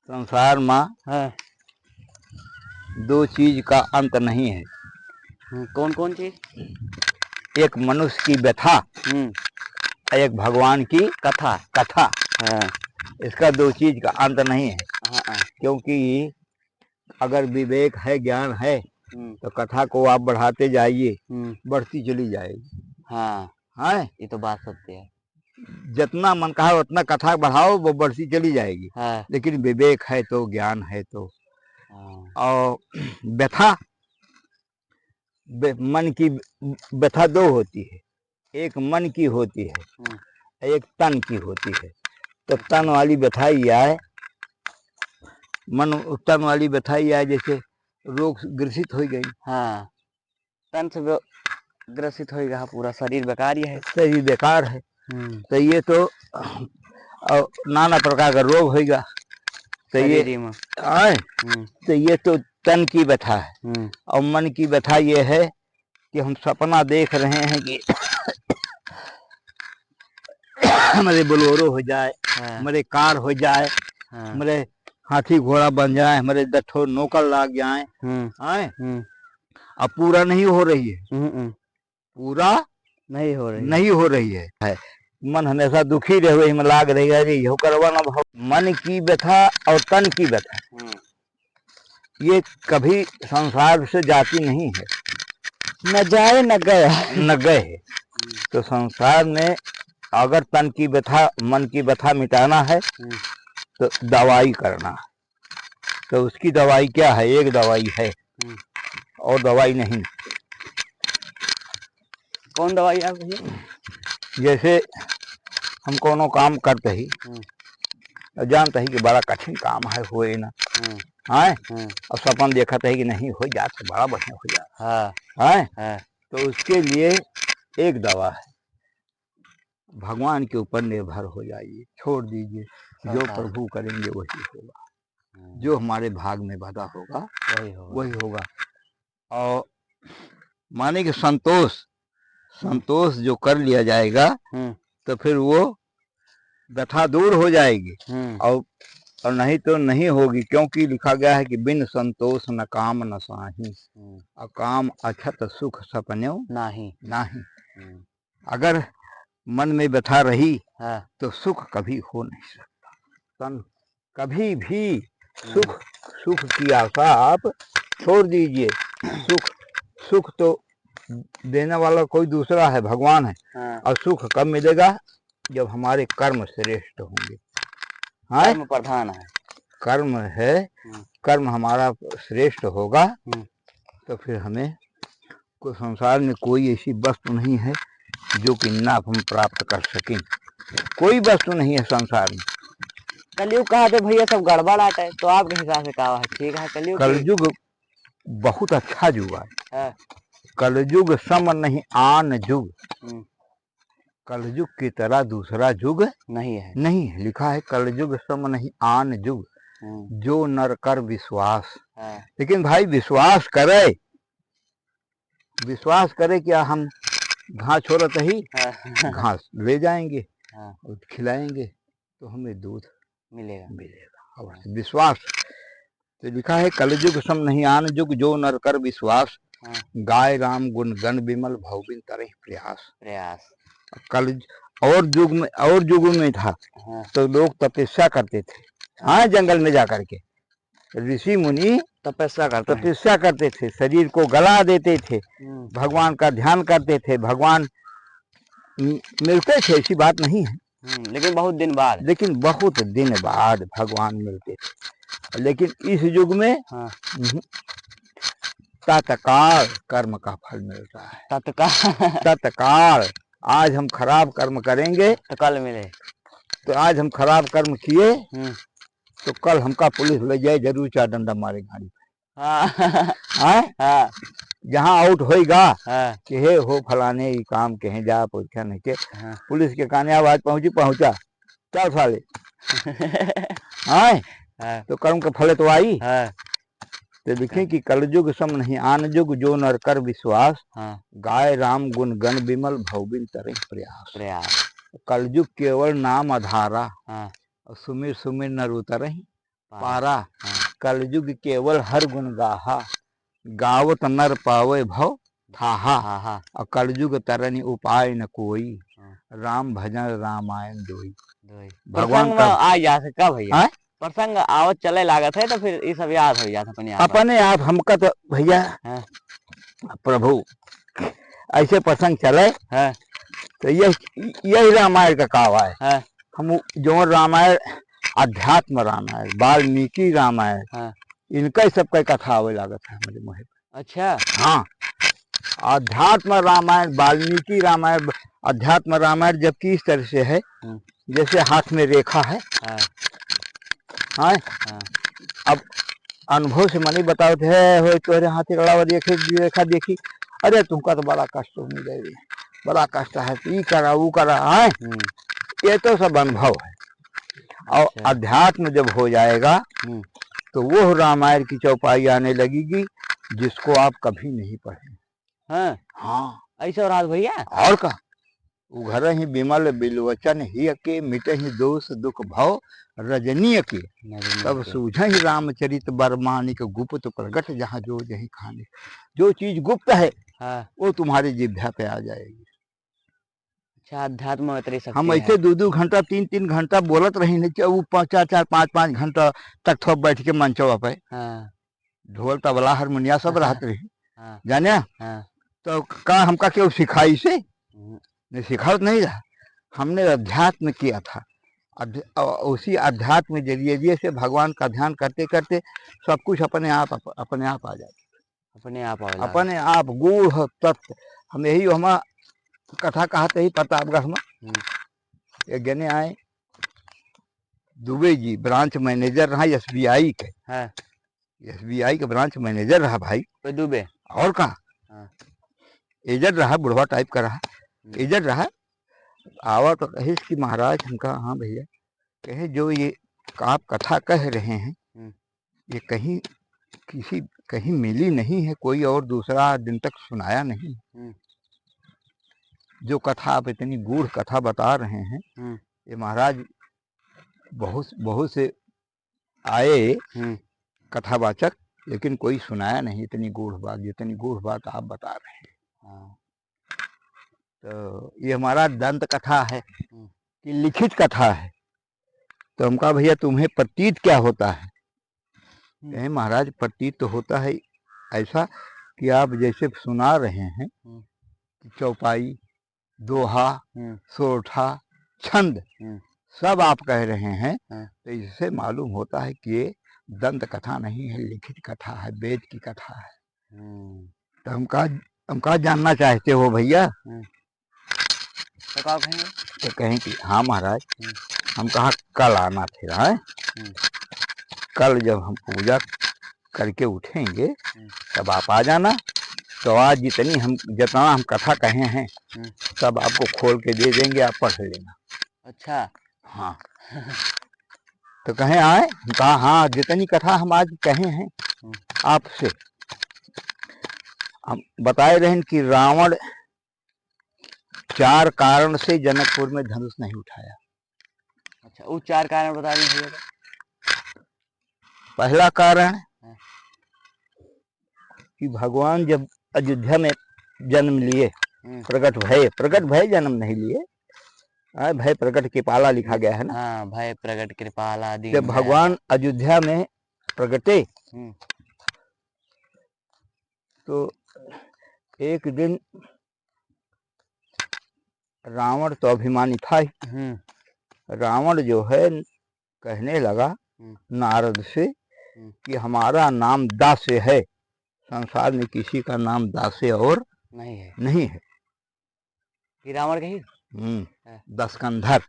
संसार में हाँ। दो चीज का अंत नहीं है। कौन कौन चीज? एक मनुष्य की व्यथा, एक भगवान की कथा। कथा। हाँ। इसका दो चीज का अंत नहीं है। हाँ। क्योंकि अगर विवेक है, ज्ञान है, तो कथा को आप बढ़ाते जाइए, बढ़ती चली जाएगी। हाँ हाँ, ये तो बात सत्य है। जितना मन कहा उतना कथा बढ़ाओ, वो बढ़ती चली जाएगी। हाँ। लेकिन विवेक है तो, ज्ञान है तो। हाँ। और व्यथा, मन की व्यथा दो होती है, एक मन की होती है, एक तन की होती है। तो तन वाली व्यथा ही आए, मन तन वाली व्यथा ही आए, जैसे रोग ग्रसित हो गई। हाँ, तन से ग्रसित हो गया, पूरा शरीर बेकार ही है। शरीर बेकार है। तो ये तो नाना प्रकार का रोग होगा। तो ये आए, तो ये तो तन की व्यथा है। और मन की व्यथा ये है कि हम सपना देख रहे हैं कि हमारे बोलेरो हो जाए, हमारे कार हो जाए, हमारे हाथी घोड़ा बन जाए, हमारे दठो नौकर लाग जाए। अब पूरा नहीं हो रही है, पूरा नहीं हो रही है। मन हमेशा दुखी रहे में लाग रहेगा जी, यो करवाना भाव। मन की व्यथा और तन की व्यथा ये कभी संसार से जाती नहीं है, न जाए न गए। तो संसार में अगर तन की व्यथा, मन की व्यथा मिटाना है तो दवाई करना है। तो उसकी दवाई क्या है? एक दवाई है और दवाई नहीं। कौन दवाई है भैया? जैसे हम कोनो काम करते ही जानते ही कि बड़ा कठिन काम है, होए ना। और सपन देखा है कि नहीं हो जाता, बड़ा बढ़िया हो जाता। तो उसके लिए एक दवा है, भगवान के ऊपर निर्भर हो जाइए, छोड़ दीजिए। जो प्रभु करेंगे वही होगा, जो हमारे भाग में बधा होगा वही होगा। और माने कि संतोष जो कर लिया जाएगा तो फिर वो व्यथा दूर हो जाएगी। और नहीं तो नहीं होगी, क्योंकि लिखा गया है कि बिन संतोष न काम न साही, अकाम अछत सुख सपन्यो नाही। अगर मन में व्यथा रही तो सुख कभी हो नहीं सकता। तन कभी भी सुख की आशा आप छोड़ दीजिए। सुख तो देने वाला कोई दूसरा है, भगवान है। और सुख कब मिलेगा? जब हमारे कर्म श्रेष्ठ होंगे। कर्म प्रधान है, कर्म है, कर्म हमारा श्रेष्ठ होगा तो फिर हमें को संसार में कोई ऐसी वस्तु नहीं है जो कि नाप हम प्राप्त कर सकें। कोई वस्तु नहीं है संसार में। कलयुग कहा थे भैया सब गड़बड़ आता है, तो आपके हिसाब से कहा है ठीक है? कलयुग बहुत अच्छा युग है। कलयुग सम नहीं आन युग, कलयुग की तरह दूसरा युग नहीं है। लिखा है कलयुग सम नहीं आन युग, जो नर कर विश्वास। लेकिन भाई विश्वास करे क्या? हम घास छोड़ते ही घास ले जाएंगे और खिलाएंगे तो हमें दूध मिलेगा। और विश्वास तो लिखा है कलयुग सम नहीं आन युग, जो नर कर विश्वास। गाय राम गुण गण विमल भवबिन तरह प्रयास। कल और युग में था तो लोग तपस्या करते थे। जंगल में जाकर के ऋषि मुनि तपस्या करते थे, शरीर को गला देते थे, भगवान का ध्यान करते थे। भगवान मिलते थे, ऐसी बात नहीं है, लेकिन बहुत दिन बाद भगवान मिलते थे। लेकिन इस युग में तत्काल कर्म का फल मिलता है। तत्काल आज हम खराब कर्म करेंगे तो कल मिले। तो आज हम खराब कर्म किए तो कल हमका पुलिस ले जाए, जरूर 4 डंडा मारे गाड़ी पे। जहाँ आउट होएगा कि हे हो फलाने ये काम कहे जा पूछा नहीं के, पुलिस के काने आवाज पहुंचा चल साले। तो कर्म का फल तो आई। तो लिखे कि कलयुग सम नहीं आन युग, जो नर कर विश्वास। गाय राम गुण गण विमल भवबिन तरह प्रयास। कलयुग केवल नाम आधारा, और सुमिर सुमिर नर उतरहि पारा हाँ। कलयुग केवल हर गुण गाहा, गावत नर पावे भव थाहा, हाँ हाँ और कलयुग तरनि उपाय न कोई, हाँ। राम भजन रामायण दोई। दोई। भगवान प्रसंग में का आ जा सकता भैया, आय? प्रसंग आवत चले लागत है तो फिर ये सब याद हो जाता अपने आप। अपने आप हमका तो भैया हाँ प्रभु ऐसे प्रसंग चले हाँ तो यही रामायण का कावा है। हाँ हम जो रामायण अध्यात्म रामायण वाल्मीकि रामायण हाँ। इनका ही सबका कथा आवे लागत है हमारे मुहे पे। अच्छा हाँ अध्यात्म रामायण वाल्मीकि रामायण, अध्यात्म रामायण जबकि इस तरह से है जैसे हाथ में रेखा है। हाँ हाँ हाँ अब अनुभव से मनी बताओ थे हो तोरे हाथी रड़ा देखे रेखा देखी, अरे तुमका तो बड़ा कष्ट हो गए, बड़ा कष्ट है, ई करा वो करा है। ये तो सब अनुभव है। और अच्छा। अध्यात्म जब हो जाएगा तो वो रामायण की चौपाई आने लगेगी जिसको आप कभी नहीं पढ़े। हाँ हाँ ऐसा रात भैया और का उघर ही बिमल बिलवचन ही के मिटे ही दोष दुख भव रजनीय के, तब सूझ ही रामचरित बरमानिक गुप्त प्रगट जहाँ जो जही खाने। जो चीज गुप्त है हाँ। वो तुम्हारी जिभ्या पे आ जाएगी। अच्छा अध्यात्म में इतनी शक्ति हम है। ऐसे 2-2 घंटा 3-3 घंटा बोलत रही नहीं, वो 4-4 5-5 घंटा तक थोप बैठ के मंचवा पे हाँ ढोल तबला हारमोनिया सब रहत रही। हाँ जाने हाँ तो का हमका क्यों सिखाई से नहीं, सिखावत नहीं रहा, हमने अध्यात्म किया था। उसी अध्यात्म जरिए से भगवान का ध्यान करते करते सब कुछ अपने आप आ जाता, अपने आप आवे लागा। अपने आप गूढ़ तत्व। हम यही हमारा कथा कहते ही प्रतापगढ़ में एक जने आए, दुबे जी ब्रांच मैनेजर रहा SBI के। हाँ SBI के ब्रांच मैनेजर रहा भाई। कोई दुबे और कहा हाँ। एजेंट रहा, बुढ़वा टाइप का रहा, एजेंट रहा। आवा तो कहे कि महाराज, हम कहा हाँ भैया, कहे जो ये आप कथा कह रहे हैं ये कहीं कहीं मिली नहीं है, कोई और दूसरा दिन तक सुनाया नहीं। जो कथा आप इतनी गूढ़ कथा बता रहे हैं ये महाराज बहुत से आए कथावाचक, लेकिन कोई सुनाया नहीं इतनी गूढ़ बात जितनी गूढ़ बात आप बता रहे हैं। तो ये हमारा दंत कथा है कि लिखित कथा है। तो हम कहा भैया तुम्हें प्रतीत क्या होता है? कहे महाराज प्रतीत तो होता है ऐसा कि आप जैसे सुना रहे हैं कि चौपाई, दोहा, सोरठा, छंद सब आप कह रहे हैं, तो इससे मालूम होता है कि ये दंत कथा नहीं है, लिखित कथा है, वेद की कथा है। तो हम कहा जानना चाहते हो भैया? तो कहें कि हाँ महाराज। हम कहा कल आना फिर है, कल जब हम पूजा करके उठेंगे तब आप आ जाना। तो आज जितना हम कथा कहे हैं सब आपको खोल के दे देंगे, आप पढ़ लेना। अच्छा हाँ। तो कहें आए? हम कहा हाँ, जितनी कथा हम आज कहे हैं आपसे, हम बताए रहे कि रावण 4 कारण से जनकपुर में धनुष नहीं उठाया। अच्छा वो 4 कारण बता दीजिए। पहला कारण कि भगवान जब अयोध्या में जन्म लिए, प्रकट भय जन्म नहीं लिए, भय प्रकट कृपाला लिखा गया है ना। हाँ, भय प्रकट कृपाला। जब भगवान अयोध्या में प्रकटे तो एक दिन रावण तो अभिमानी था ही। रावण जो है कहने लगा नारद से कि हमारा नाम दास्य है, संसार में किसी का नाम दास्य और नहीं है। कि रावण कही दशकंधर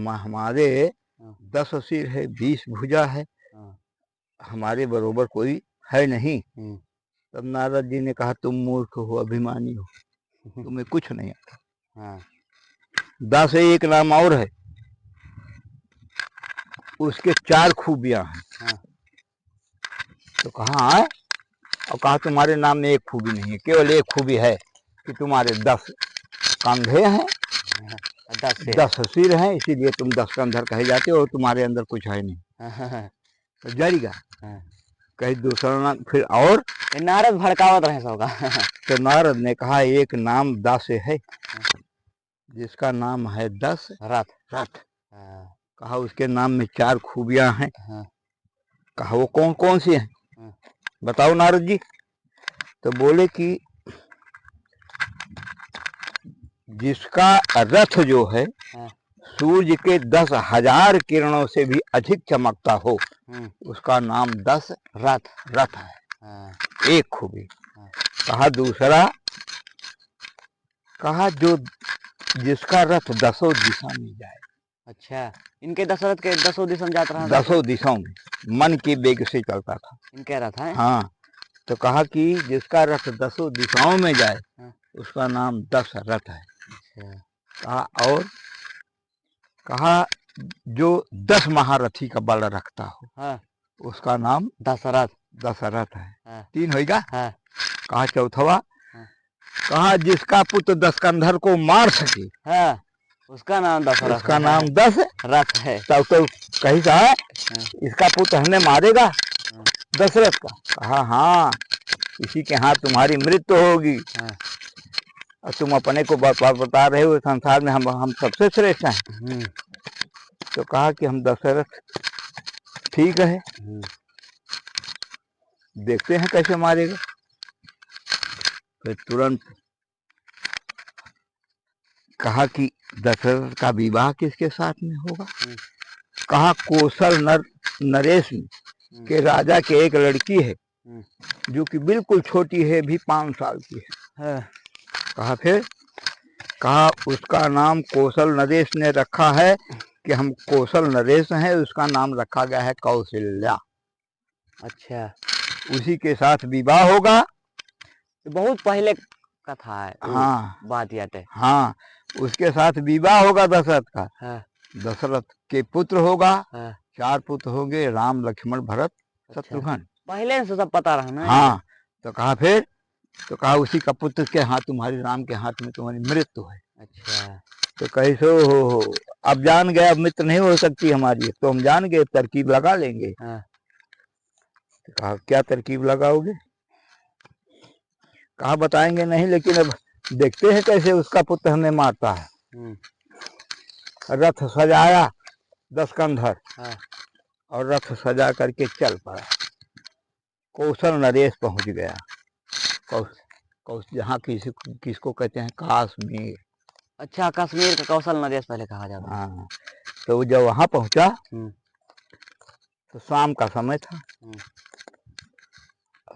हमारे 10 सिर है, 20 भुजा है, हमारे बरोबर कोई है नहीं। तब नारद जी ने कहा तुम मूर्ख हो, अभिमानी हो, तुम्हें कुछ नहीं आता। 10 एक नाम और है, उसके 4 खूबियां हैं। तो कहा है? और कहा तुम्हारे नाम में एक खूबी नहीं है, केवल एक खूबी है कि तुम्हारे 10 कंधे हैं 10 से 10 सिर हैं, इसीलिए तुम 10 कंधर कहे जाते हो, तुम्हारे अंदर कुछ है नहीं। हाँ, तो जाएगा हाँ। कहीं दूसरा नाम फिर और। ये नारद भड़कावत रहे सबका। तो नारद ने कहा एक नाम दस है, जिसका नाम है दस रथ। रथ। हाँ, कहा उसके नाम में 4 खूबियां हैं। हाँ, कहा वो कौन कौन सी हैं, हाँ। बताओ नारद जी। तो बोले कि जिसका रथ जो है हाँ, सूर्य के 10,000 किरणों से भी अधिक चमकता हो, उसका नाम 10 रथ रथ है। हाँ, एक खूबी। हाँ। कहा दूसरा, कहा जो जिसका रथ 10 दिशा में जाए। अच्छा, इनके दशरथ के 10 दिशा में जाता रहा। 10 दिशाओं में मन के वेग से चलता था। इनके रथ है। हाँ, तो कहा कि जिसका रथ 10 दिशाओं में जाए, हाँ। उसका नाम 10 रथ है। अच्छा। कहा और, कहा जो 10 महारथी का बल रखता हो, हाँ, उसका नाम दशरथ। दशरथ है। हाँ, 3 होगा। हाँ, कहा चौथवा, हाँ। कहा जिसका पुत्र 10 कंधर को मार सके, हाँ, उसका नाम दशरथ उसका है। नाम 10 रथ है। तब तो कही सा है हाँ, इसका पुत्र हमें मारेगा हाँ, दशरथ का। कहा हाँ, इसी के हाथ तुम्हारी मृत्यु होगी। हाँ। और तुम अपने को बता रहे हो संसार में हम सबसे श्रेष्ठ हैं। तो कहा कि हम दशरथ ठीक है, देखते हैं कैसे मारेगा। फिर तुरंत कहा कि दशरथ का विवाह किसके साथ में होगा। कहा कौशल नरेश के राजा के एक लड़की है जो कि बिल्कुल छोटी है, भी 5 साल की है। कहा फिर, कहा उसका नाम कौशल नरेश ने रखा है कि हम कौशल नरेश हैं, उसका नाम रखा गया है कौशल्या। अच्छा, उसी के साथ विवाह होगा। बहुत पहले का था है। हाँ, बात याद है। हाँ, उसके साथ विवाह होगा दशरथ का। हाँ, दशरथ के पुत्र होगा। हाँ। 4 पुत्र होंगे, राम लक्ष्मण भरत शत्रुघ्न। पहले से सब पता रहा ना। हाँ, तो कहा फिर, तो कहा उसी का पुत्र के हाथ, तुम्हारे राम के हाथ में तुम्हारी मृत्यु है। अच्छा। तो कैसे हो, अब जान गए, अब मित्र नहीं हो सकती हमारी, तो हम जान गए, तरकीब लगा लेंगे। हाँ। तो कहा क्या तरकीब लगाओगे। कहा बताएंगे नहीं, लेकिन अब देखते हैं कैसे उसका पुत्र हमें मारता है। रथ सजाया 10 कंधर। हाँ। और रथ सजा करके चल पड़ा। कौशल नरेश पहुंच गया। जहाँ किसको कहते हैं कश्मीर। अच्छा, कश्मीर का कौशल नरेश पहले कहा जाता है। हाँ, तो जब वहां पहुंचा तो शाम का समय था।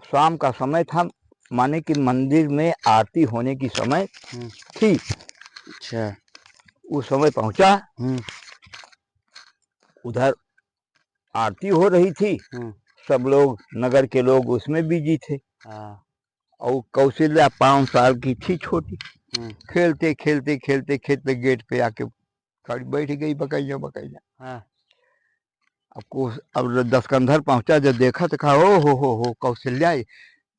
शाम का समय था माने कि मंदिर में आरती होने की समय थी। अच्छा। उस समय पहुंचा, उधर आरती हो रही थी। सब लोग, नगर के लोग उसमें बिजी थे। और कौशल्या 5 साल की थी, छोटी। खेलते खेलते खेलते खेलते गेट पे आके खड़ी बैठ गई, बकैया बकैया। अब 10 कंधर पहुंचा, जब देखा तो कहा ओ हो कौशल्या।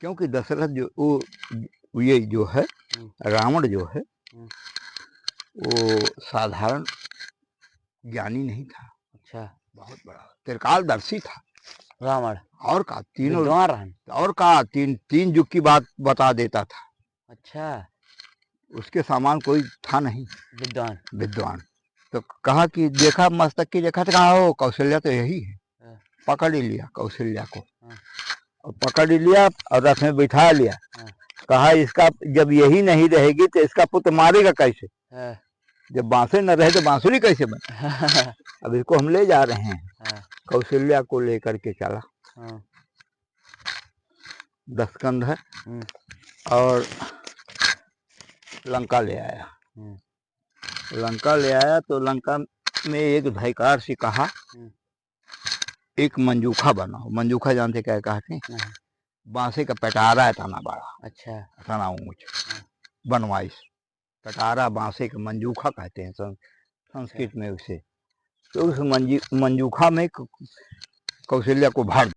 क्योंकि दशरथ जो ये जो है रावण जो है वो साधारण ज्ञानी नहीं था। अच्छा, बहुत बड़ा त्रिकालदर्शी था रावण। और का तीनों, और का तीन युग की बात बता देता था। अच्छा, उसके सामान कोई था नहीं, विद्वान। तो कहा कि देखा मस्तक की, देखा तो कहा हो कौशल्या तो यही है। पकड़ ही लिया कौशल्या को, और पकड़ ही लिया और रथ में बिठा लिया। कहा इसका जब यही नहीं रहेगी तो इसका पुत्र मारेगा कैसे। जब बांसुरी न रहे तो बांसुरी कैसे बने। अब इसको हम ले जा रहे हैं। कौशल्या को लेकर के चला 10 कंधर और लंका ले आया। लंका ले आया तो लंका में एक ढाईकार से कहा एक मंजूखा बनाओ। मंजूखा जानते क्या कहते हैं, बांसे का पटारा है तना बड़ा। अच्छा, तना ऊंच बनवाइस पटारा, बांसे का मंजूखा कहते हैं संस्कृत में उसे। तो उस मंजूखा में कौशल्या को भर